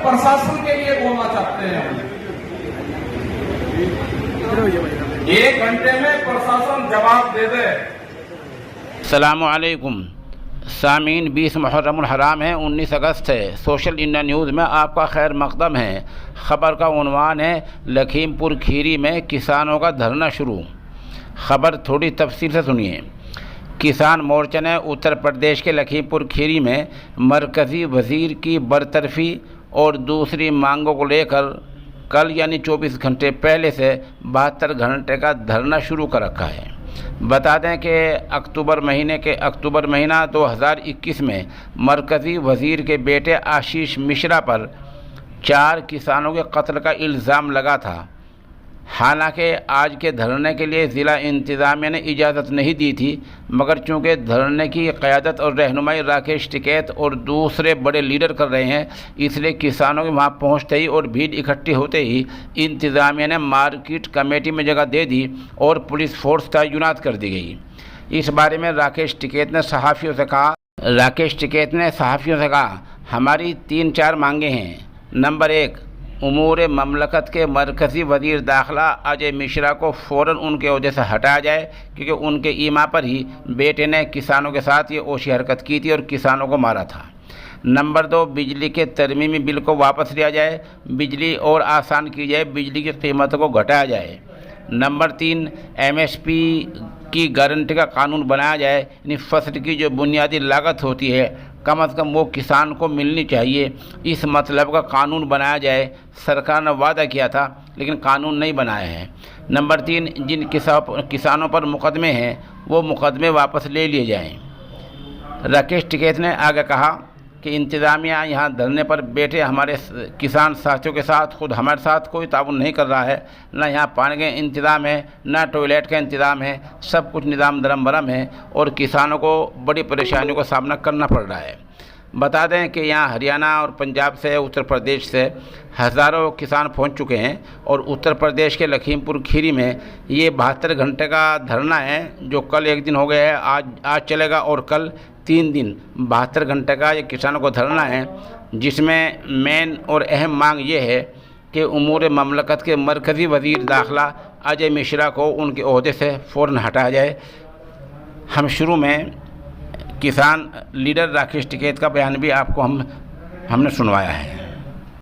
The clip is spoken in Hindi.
प्रशासन के लिए बोलना चाहते हैं। 1 घंटे में प्रशासन जवाब दे दे। अस्सलामु अलैकुम सामीन, 20 मुहर्रमुल हराम है, 19 अगस्त है। सोशल इंडिया न्यूज़ में आपका खैर मकदम है। ख़बर का उन्वान है लखीमपुर खीरी में किसानों का धरना शुरू। ख़बर थोड़ी तफसील से सुनिए। किसान मोर्चा ने उत्तर प्रदेश के लखीमपुर खीरी में मरकज़ी वज़ीर की बरतरफ़ी और दूसरी मांगों को लेकर कल यानी 24 घंटे पहले से 72 घंटे का धरना शुरू कर रखा है। बता दें कि अक्टूबर महीना 2021 में मरकज़ी वज़ीर के बेटे आशीष मिश्रा पर 4 किसानों के कत्ल का इल्ज़ाम लगा था। हालांकि आज के धरने के लिए ज़िला इंतज़ामिया ने इजाज़त नहीं दी थी, मगर चूँकि धरने की क़यादत और रहनुमाई राकेश टिकैत और दूसरे बड़े लीडर कर रहे हैं, इसलिए किसानों के वहाँ पहुँचते ही और भीड़ इकट्ठी होते ही इंतज़ामिया ने मार्केट कमेटी में जगह दे दी और पुलिस फोर्स तैनात कर दी गई। इस बारे में राकेश टिकैत ने सहाफ़ियों से कहा, हमारी 3-4 मांगे हैं। नंबर 1, उमूर ममलकत के मरकज़ी वज़ीर दाखिला अजय मिश्रा को फ़ौरन उनके ओहदे से हटाया जाए, क्योंकि उनके ईमा पर ही बेटे ने किसानों के साथ ये ओछी हरकत की थी और किसानों को मारा था। नंबर 2, बिजली के तरमीमी बिल को वापस लिया जाए, बिजली और आसान की जाए, बिजली की कीमतों को घटाया जाए। नंबर 3, MSP की गारंटी का कानून बनाया जाए, यानी फसल की जो बुनियादी लागत होती है कम से कम वो किसान को मिलनी चाहिए, इस मतलब का कानून बनाया जाए। सरकार ने वादा किया था लेकिन कानून नहीं बनाया है। नंबर 3, जिन किसानों पर मुकदमे हैं वो मुकदमे वापस ले लिए जाएं। राकेश टिकैत ने आगे कहा कि इंतज़ामिया यहाँ धरने पर बैठे हमारे किसान साथियों के साथ खुद हमारे साथ कोई ताउन नहीं कर रहा है। ना यहाँ पानी का इंतज़ाम है, ना टॉयलेट का इंतज़ाम है, सब कुछ निज़ाम दरम बरम है और किसानों को बड़ी परेशानियों का सामना करना पड़ रहा है। बता दें कि यहाँ हरियाणा और पंजाब से, उत्तर प्रदेश से हज़ारों किसान पहुँच चुके हैं और उत्तर प्रदेश के लखीमपुर खीरी में ये 72 घंटे का धरना है, जो कल 1 दिन हो गया है, आज चलेगा और कल 3 दिन 72 घंटे का ये किसानों को धरना है, जिसमें मेन और अहम मांग ये है कि उमूर ममलकत के मरकज़ी वज़ीर दाखिला अजय मिश्रा को उनके ओहदे से फ़ौरन हटाया जाए। हम शुरू में किसान लीडर राकेश टिकैत का बयान भी आपको हमने सुनवाया है।